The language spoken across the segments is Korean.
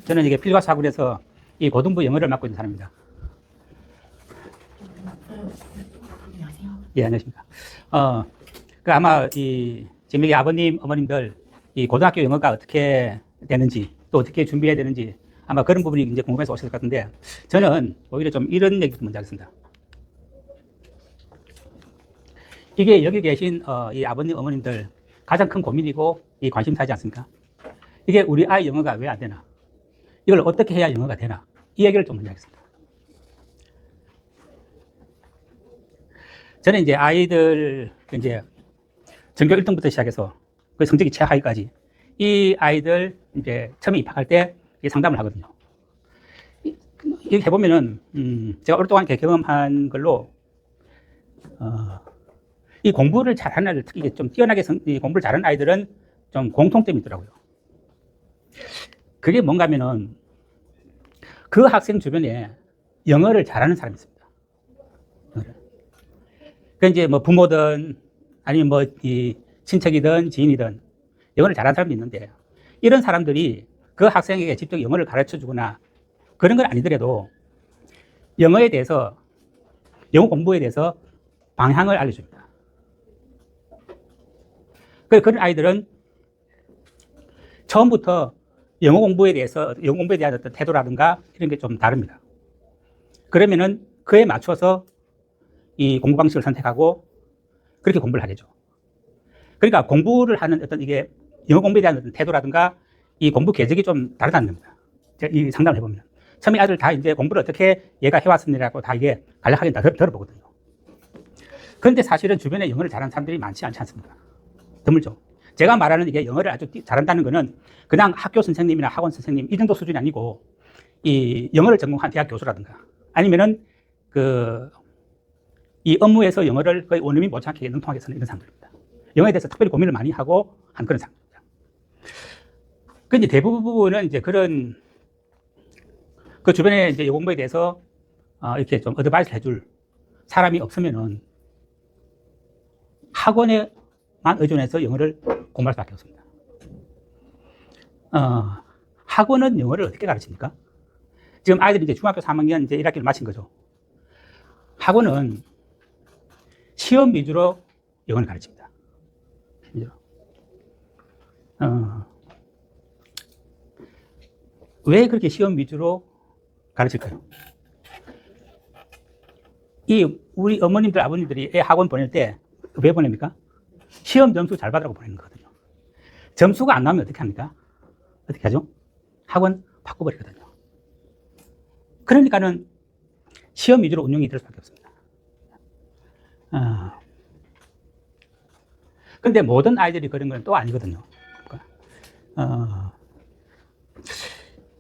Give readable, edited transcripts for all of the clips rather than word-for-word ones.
저는 이게 필과사군에서 이 고등부 영어를 맡고 있는 사람입니다. 안녕하세요. 예, 안녕하십니까. 아마 지금 여기 아버님, 어머님들 이 고등학교 영어가 어떻게 되는지 또 어떻게 준비해야 되는지 아마 그런 부분이 이제 궁금해서 오셨을 것 같은데 저는 오히려 좀 이런 얘기 먼저 하겠습니다. 이게 여기 계신 이 아버님, 어머님들 가장 큰 고민이고 이 관심사지 않습니까? 이게 우리 아이 영어가 왜 안 되나? 이걸 어떻게 해야 영어가 되나? 이 얘기를 좀 먼저 하겠습니다. 저는 이제 아이들 이제 전교 1등부터 시작해서 그 성적이 최하위까지 이 아이들 이제 처음에 입학할 때 상담을 하거든요. 이렇게 해보면은 제가 오랫동안 이렇게 경험한 걸로 이 공부를 잘하는 아이들, 특히 좀 뛰어나게 공부를 잘하는 아이들은 좀 공통점이 있더라고요. 그게 뭔가 하면은 그 학생 주변에 영어를 잘하는 사람이 있습니다. 그 이제 뭐 부모든 아니면 뭐 이 친척이든 지인이든 영어를 잘하는 사람도 있는데 이런 사람들이 그 학생에게 직접 영어를 가르쳐 주거나 그런 건 아니더라도 영어에 대해서, 영어 공부에 대해서 방향을 알려줍니다. 그런 아이들은 처음부터 영어 공부에 대한 어떤 태도라든가 이런 게 좀 다릅니다. 그러면은 그에 맞춰서 이 공부 방식을 선택하고 그렇게 공부를 하겠죠. 그러니까 공부를 하는 어떤 이게 영어 공부에 대한 어떤 태도라든가 이 공부 궤적이 좀 다르다는 겁니다. 제가 이 상담을 해보면. 처음에 아이들 다 이제 공부를 어떻게 얘가 해왔습니다라고 다 이게 간략하게 다 들어보거든요. 그런데 사실은 주변에 영어를 잘하는 사람들이 많지 않지 않습니까? 드물죠. 제가 말하는 이게 영어를 아주 잘한다는 거는 그냥 학교 선생님이나 학원 선생님 이 정도 수준이 아니고 이 영어를 전공한 대학 교수라든가 아니면은 이 업무에서 영어를 거의 원어민 못지않게 능통하게 쓰는 이런 사람들입니다. 영어에 대해서 특별히 고민을 많이 하고 한 그런 사람입니다. 그 이제 대부분은 이제 그런 그 주변에 이제 영어 공부에 대해서 이렇게 좀 어드바이스를 해줄 사람이 없으면은 학원에만 의존해서 영어를 공부할 수밖에 없습니다. 학원은 영어를 어떻게 가르칩니까? 지금 아이들이 이제 중학교 3학년 이제 1학기를 마친 거죠. 학원은 시험 위주로 영어를 가르칩니다. 왜 그렇게 시험 위주로 가르칠까요? 우리 어머님들, 아버님들이 애 학원 보낼 때 왜 보냅니까? 시험 점수 잘 받으라고 보내는 거거든요. 점수가 안 나오면 어떻게 합니까? 어떻게 하죠? 학원 바꿔버리거든요. 그러니까는 시험 위주로 운영이 될 수밖에 없습니다. 근데 모든 아이들이 그런 건 또 아니거든요.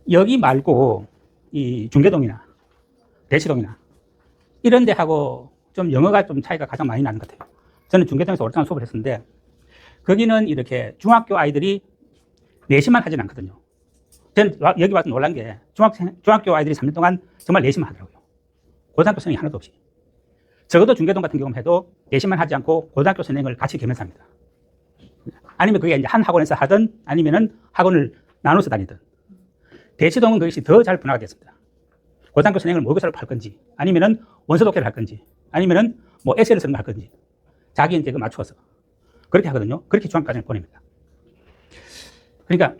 여기 말고 이 중계동이나 대치동이나 이런 데하고 좀 영어가 좀 차이가 가장 많이 나는 것 같아요. 저는 중계동에서 오랫동안 수업을 했었는데 거기는 이렇게 중학교 아이들이 내신만 하진 않거든요. 저는 여기 와서 놀란 게 중학교 아이들이 3년 동안 정말 내신만 하더라고요. 고등학교 선생님이 하나도 없이. 적어도 중계동 같은 경우만 해도 내신만 하지 않고 고등학교 선생님을 같이 겸해서 합니다. 아니면 그게 이제 한 학원에서 하든 아니면은 학원을 나눠서 다니든. 대치동은 그것이 더 잘 분화가 됐습니다. 고등학교 선생님을 모의고사를 할 건지 아니면은 원서 독해를 할 건지 아니면은 뭐 에세이를 쓰는 걸 할 건지 자기 이제 그 맞추어서 그렇게 하거든요. 그렇게 중학교까지 보냅니다. 그러니까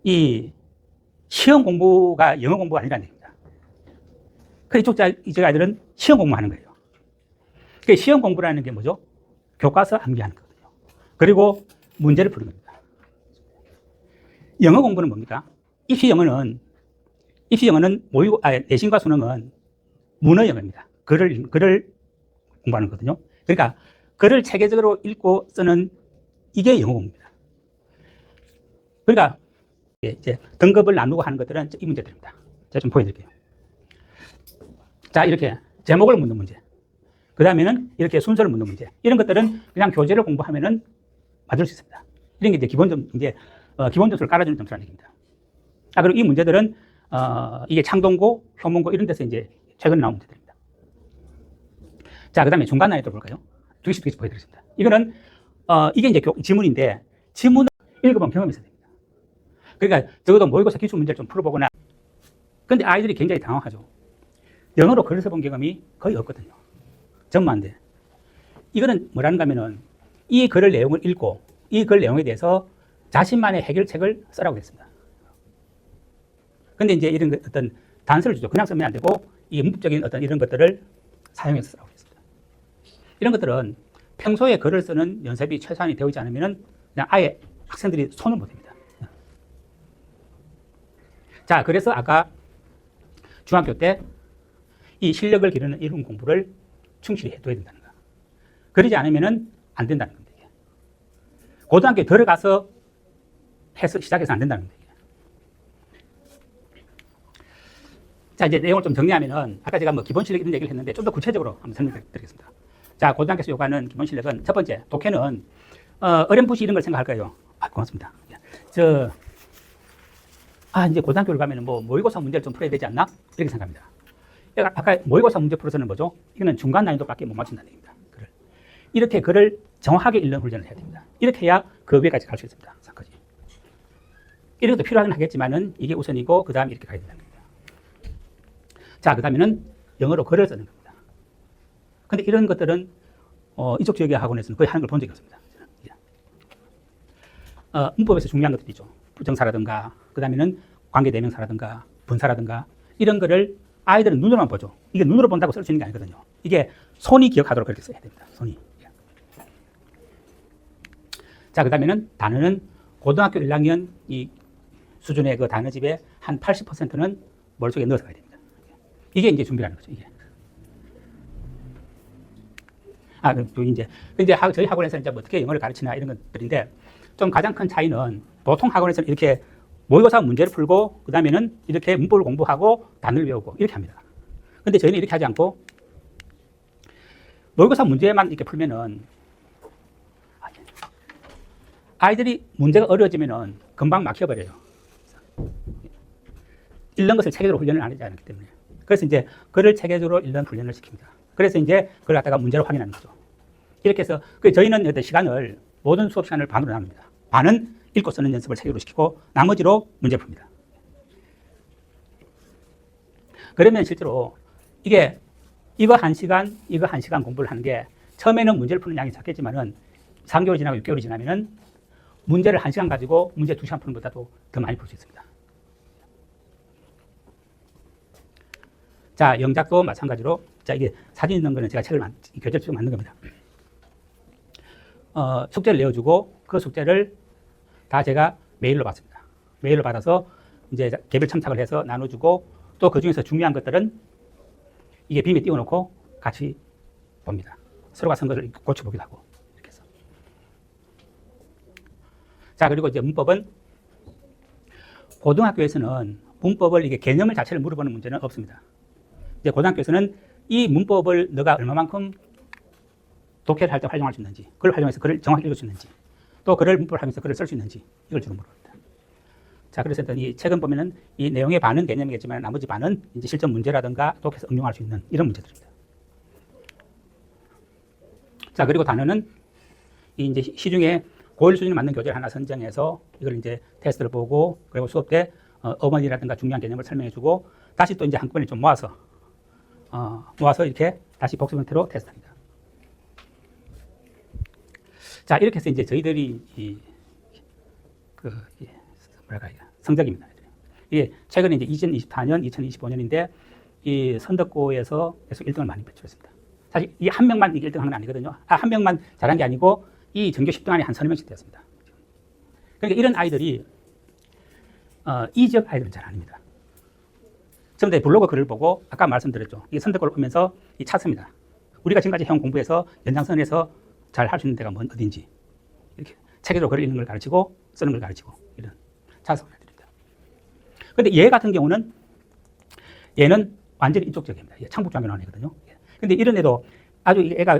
이 시험 공부가 영어 공부가 아니라는 얘기입니다. 이쪽 아이들은 시험 공부하는 거예요. 그 시험 공부라는 게 뭐죠? 교과서 암기하는 거거든요. 그리고 문제를 푸는 겁니다. 영어 공부는 뭡니까? 입시 영어는 내신과 수능은 문어 영어입니다. 글을 공부하는 거거든요. 그러니까 글을 체계적으로 읽고 쓰는 이게 영어 공부입니다. 그러니까 이제 등급을 나누고 하는 것들은 이 문제들입니다. 제가 좀 보여드릴게요. 자, 이렇게 제목을 묻는 문제. 그 다음에는 이렇게 순서를 묻는 문제. 이런 것들은 그냥 교재를 공부하면은 맞을 수 있습니다. 이런 게 이제 기본 점수를 깔아주는 점수라는 얘기입니다. 그리고 이 문제들은 이게 창동고, 효문고 이런 데서 이제 최근에 나온 문제들입니다. 자, 그 다음에 중간 난이도 볼까요? 두 개씩 보여드리겠습니다. 이거는 이게 이제 지문인데 지문을 읽어본 경험이 있어야 됩니다. 그러니까 적어도 모의고사 기출 문제를 좀 풀어보거나. 근데 아이들이 굉장히 당황하죠. 영어로 글을 써본 경험이 거의 없거든요. 전무한데. 이거는 뭐라는가 하면은 이 글을 내용을 읽고 이 글 내용에 대해서 자신만의 해결책을 쓰라고 했습니다. 근데 이제 이런 어떤 단서를 주죠. 그냥 쓰면 안 되고 이 문법적인 어떤 이런 것들을 사용해서 쓰라고 했습니다. 이런 것들은 평소에 글을 쓰는 연습이 최소한이 되어 있지 않으면 그냥 아예 학생들이 손을 못 댑니다. 자, 그래서 아까 중학교 때 이 실력을 기르는 이런 공부를 충실히 해둬야 된다는 거. 그러지 않으면 안 된다는 겁니다. 이게. 고등학교에 들어가서 해서 시작해서 안 된다는 겁니다. 자, 이제 내용을 좀 정리하면은 아까 제가 뭐 기본 실력 이런 얘기를 했는데 좀 더 구체적으로 한번 설명드리겠습니다. 자, 고등학교에서 요구하는 기본 실력은 첫 번째, 독해는 어렴풋이 이런 걸 생각할 거예요. 아, 고맙습니다. 이제 고등학교를 가면은 뭐 모의고사 문제를 좀 풀어야 되지 않나? 이렇게 생각합니다. 아까 모의고사 문제 풀어서는 뭐죠? 이거는 중간 난이도밖에 못 맞춘다는 얘기입니다. 글을. 이렇게 글을 정확하게 읽는 훈련을 해야 됩니다. 이렇게 해야 그 위에까지 갈 수 있습니다. 4까지. 이런 것도 필요하긴 하겠지만은 이게 우선이고 그 다음에 이렇게 가야 된다는 겁니다. 자, 그 다음에는 영어로 글을 쓰는 겁니다. 근데 이런 것들은 이쪽 지역의 학원에서는 거의 하는 걸 본 적이 없습니다. 문법에서 중요한 것들이 있죠. 부정사라든가 그 다음에는 관계대명사라든가 분사라든가 이런 거를 아이들은 눈으로만 보죠. 이게 눈으로 본다고 쓸 수 있는 게 아니거든요. 이게 손이 기억하도록 그렇게 써야 됩니다. 손이. 자, 그 다음에는 단어는 고등학교 1학년 이 수준의 그 단어집의 한 80%는 머릿속에 넣어서 가야 됩니다. 이게 이제 준비라는 거죠. 이게. 이제 저희 학원에서는 이제 어떻게 영어를 가르치나 이런 것들인데 좀 가장 큰 차이는 보통 학원에서는 이렇게 모의고사 문제를 풀고 그 다음에는 이렇게 문법을 공부하고 단어를 외우고 이렇게 합니다. 근데 저희는 이렇게 하지 않고 모의고사 문제만 이렇게 풀면은 아이들이 문제가 어려워지면은 금방 막혀버려요. 읽는 것을 체계적으로 훈련을 안 하지 않기 때문에. 그래서 이제 글을 체계적으로 읽는 훈련을 시킵니다. 그래서 이제 그걸 갖다가 문제로 확인하는 거죠. 이렇게 해서 저희는 어떤 시간을 모든 수업 시간을 반으로 나눕니다. 반은 읽고 쓰는 연습을 체계로 시키고 나머지로 문제 풉니다. 그러면 실제로 이거 한 시간 공부를 하는 게 처음에는 문제를 푸는 양이 작겠지만은 3개월 지나고 6개월이 지나면은 문제를 1시간 가지고 문제 2시간 푸는 것보다도 더 많이 풀 수 있습니다. 자, 영작도 마찬가지로 자, 이게 사진 있는 거는 제가 교재를 쭉 만든 겁니다. 숙제를 내어주고 그 숙제를 다 제가 메일로 받습니다. 메일로 받아서 이제 개별 첨삭을 해서 나눠주고 또 그 중에서 중요한 것들은 이게 빔에 띄워놓고 같이 봅니다. 서로가 쓴 것을 고쳐보기도 하고 이렇게 해서. 자, 그리고 이제 문법은 고등학교에서는 문법을 이게 개념을 자체를 물어보는 문제는 없습니다. 이제 고등학교에서는 이 문법을 너가 얼마만큼 독해를 할 때 활용할 수 있는지, 그걸 활용해서 글을 정확히 읽을 수 있는지, 또 글을 문법을 하면서 글을 쓸 수 있는지 이걸 주로 물어봅니다. 자, 그래서 이 책은 보면은 이 내용의 반은 개념이겠지만 나머지 반은 이제 실전 문제라든가 독해서 응용할 수 있는 이런 문제들입니다. 자, 그리고 단어는 이제 시중에 고1 수준에 맞는 교재를 하나 선정해서 이걸 이제 테스트를 보고 그리고 수업 때 어머니라든가 중요한 개념을 설명해주고 다시 또 이제 한꺼번에 좀 모아서 이렇게 다시 복습 형태로 테스트합니다. 자, 이렇게 해서 이제 저희들이 성적입니다. 이게 최근에 이제 2024년, 2025년인데 이 선덕고에서 계속 1등을 많이 배출했습니다. 사실 이 한 명만 1등 하는 건 아니거든요. 한 명만 잘한 게 아니고 이 전교 10등 안에 한 30명씩 되었습니다. 그러니까 이런 아이들이 이 지역 아이들은 잘 아닙니다. 처음에 블로그 글을 보고 아까 말씀드렸죠. 이 선덕고를 오면서 이 찾습니다. 우리가 지금까지 해온 공부에서 연장선에서 잘 할 수 있는 데가 어딘지 이렇게 체계적으로 글을 읽는 걸 가르치고 쓰는 걸 가르치고 이런 찾아서 해드립니다. 그런데 얘 같은 경우는 얘는 완전히 이쪽 지역입니다. 창북 중학교 나온 애거든요. 근데 이런 애도 아주 애가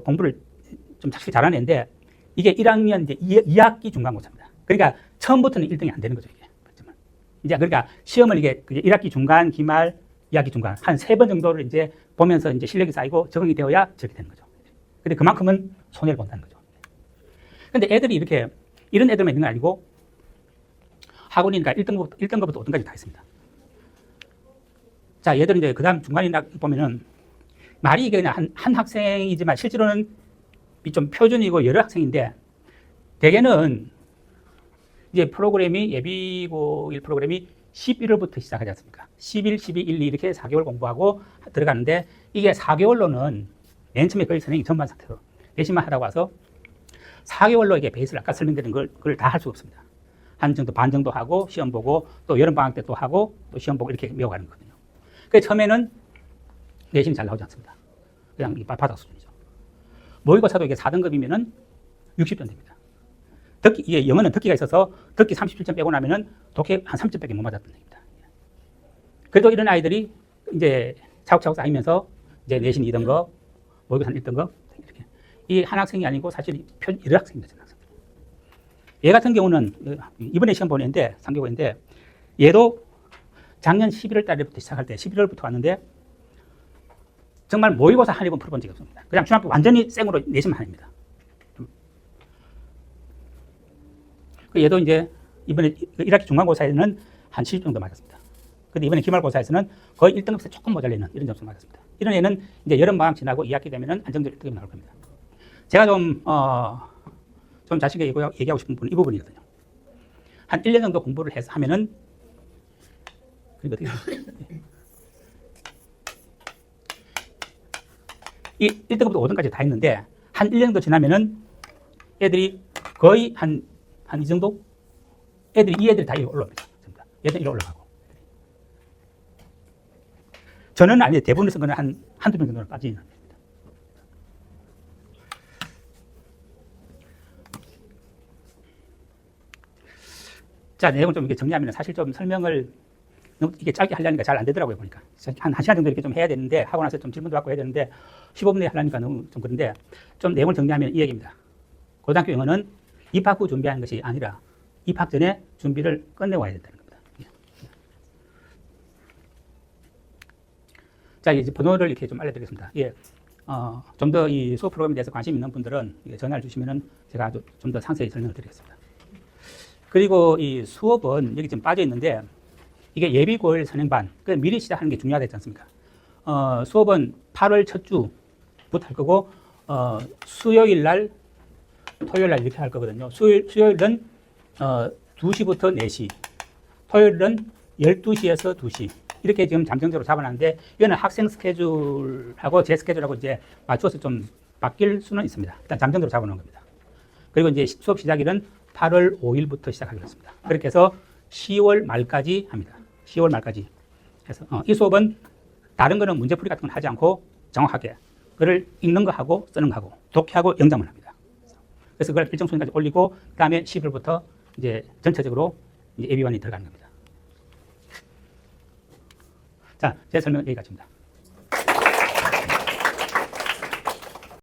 공부를 좀 착실히 잘하는 애인데 이게 1학년 이제 2학기 중간고사입니다. 그러니까 처음부터는 1등이 안 되는 거죠, 이게. 이제 그러니까 시험을 이게 1학기 중간, 기말, 2학기 중간 한 3번 정도를 이제 보면서 이제 실력이 쌓이고 적응이 되어야 저렇게 되는 거죠. 근데 그만큼은 손해를 본다는 거죠. 근데 애들이 이런 애들만 있는 건 아니고 학원이니까 1등급부터 5등까지 다 있습니다. 자, 얘들은 이제 그 다음 중간이나 보면은 말이 이게 그냥 한 학생이지만 실제로는 좀 표준이고 여러 학생인데 대개는 이제 프로그램이 예비고 1 프로그램이 11월부터 시작하지 않습니까? 11, 12, 1, 2 이렇게 4개월 공부하고 들어가는데 이게 4개월로는 맨 처음에 거의 선생님이 전반 상태로 내신만 하다고 와서 4개월로 이게 베이스를 아까 설명드린 그걸 다 할 수가 없습니다. 한 정도 반 정도 하고 시험 보고 또 여름방학 때 또 하고 또 시험 보고 이렇게 외워가는 거거든요. 그래서 처음에는 내신이 잘 나오지 않습니다. 그냥 바닥 수준이죠. 모의고사도 이게 4등급이면은 60점 됩니다. 이게 영어는 듣기가 있어서 듣기 37점 빼고 나면은 독해 한 3점밖에 못 맞았던 얘기입니다. 그래도 이런 아이들이 이제 차곡차곡 쌓이면서 이제 내신 2등급, 모의고사 1등급 이렇게. 이 한 학생이 아니고 사실 여러 학생입니다. 얘 같은 경우는 이번에 시험 보는데 3개월인데 얘도 작년 11월 달부터 시작할 때 11월부터 왔는데 정말 모의고사 한 번 풀어본 적이 없습니다. 그냥 중학교 완전히 생으로 내신만 합니다. 얘도 이제 이번에 1학기 중간고사에는 한 70 정도 맞았습니다. 근데 이번에 기말고사에서는 거의 1등급에서 조금 모자라는 이런 점수 맞았습니다. 이런 애는 이제 여름방학 지나고 2학기 되면은 안정적으로 1등급이 나올 겁니다. 제가 좀 자신있게 얘기하고 싶은 부분은 이 부분이거든요. 한 1년 정도 공부를 해서 하면은, 이 1등급부터 5등까지 다 있는데, 한 1년 정도 지나면은 애들이 거의 이 정도? 이 애들이 다 올라옵니다. 얘들 이리 올라가고. 저는 아니, 대부분의 선거는 한두 명 정도는 빠지는. 자, 내용을 좀 이렇게 정리하면 사실 좀 설명을 너무 이게 짧게 하려니까 잘 안 되더라고요, 보니까. 한 1시간 정도 이렇게 좀 해야 되는데, 하고 나서 좀 질문도 받고 해야 되는데, 15분에 하려니까 너무 좀 그런데, 좀 내용을 정리하면 이 얘기입니다. 고등학교 영어는 입학 후 준비하는 것이 아니라 입학 전에 준비를 끝내고 와야 된다는 겁니다. 자, 이제 번호를 이렇게 좀 알려드리겠습니다. 예. 좀 더 이 수업 프로그램에 대해서 관심 있는 분들은 전화를 주시면은 제가 좀 더 상세히 설명을 드리겠습니다. 그리고 이 수업은 여기 지금 빠져 있는데 이게 예비고1 선행반, 미리 시작하는 게 중요하지 않습니까? 수업은 8월 첫 주부터 할 거고, 수요일 날, 토요일 날 이렇게 할 거거든요. 수요일은 2시부터 4시, 토요일은 12시에서 2시. 이렇게 지금 잠정적으로 잡아놨는데, 이거는 학생 스케줄하고 제 스케줄하고 이제 맞춰서 좀 바뀔 수는 있습니다. 일단 잠정적으로 잡아놓은 겁니다. 그리고 이제 수업 시작일은 8월 5일부터 시작하기로 했습니다. 그렇게 해서 10월 말까지 합니다. 10월 말까지 해서 이 수업은 다른 거는 문제풀이 같은 건 하지 않고 정확하게 그걸 읽는 거 하고 쓰는 거 하고 독해하고 영작만 합니다. 그래서 그걸 일정 수준까지 올리고 그다음에 10월부터 이제 전체적으로 이제 예비반이 들어가는 겁니다. 자, 제 설명은 여기까지입니다.